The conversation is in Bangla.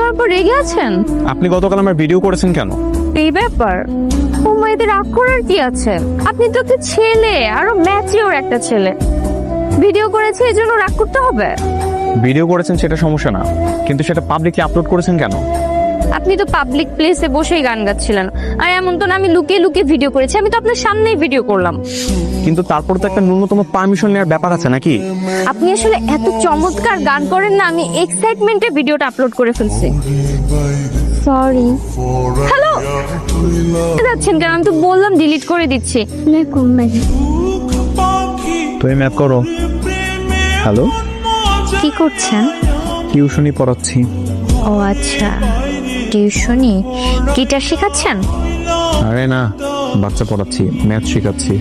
আমার উপর রেগে আছেন? আপনি গতকাল আমার ভিডিও করেছেন কেন? এই ব্যাপার, ও মেয়েদের রাগ করার কি আছে? আপনি তো একটা ছেলে, আরো ম্যাচিওর একটা ছেলে। ভিডিও করেছে এই জন্য রাগ করতে হবে? ভিডিও করেছেন সেটা সমস্যা না, কিন্তু সেটা পাবলিকলি আপলোড করেছেন কেন? আপনি তো পাবলিক প্লেসে বসেই গান গাচ্ছিলেন, আর এমন তো না আমি লুকিয়ে লুকিয়ে ভিডিও করেছি। আমি তো আপনার সামনেই ভিডিও করলাম। কিন্তু তারপর তো একটা ন্যূনতম পারমিশন নেওয়ার ব্যাপার আছে নাকি? আপনি আসলে এত চমৎকার গান করেন না, আমি এক্সাইটমেন্টে ভিডিওটা আপলোড করে ফেলছি। সরি। হ্যালো, যাচ্ছেন কেন? আমি তো বললাম ডিলিট করে দিচ্ছি। তুমি ম্যাপ করো। হ্যালো, কি করছেন? টিউশনি পড়াচ্ছি। ও আচ্ছা, টিউশনি। গিটার শেখাচ্ছেন? আরে না, বাচ্চা পড়াচ্ছি, ম্যাথ শেখাচ্ছি।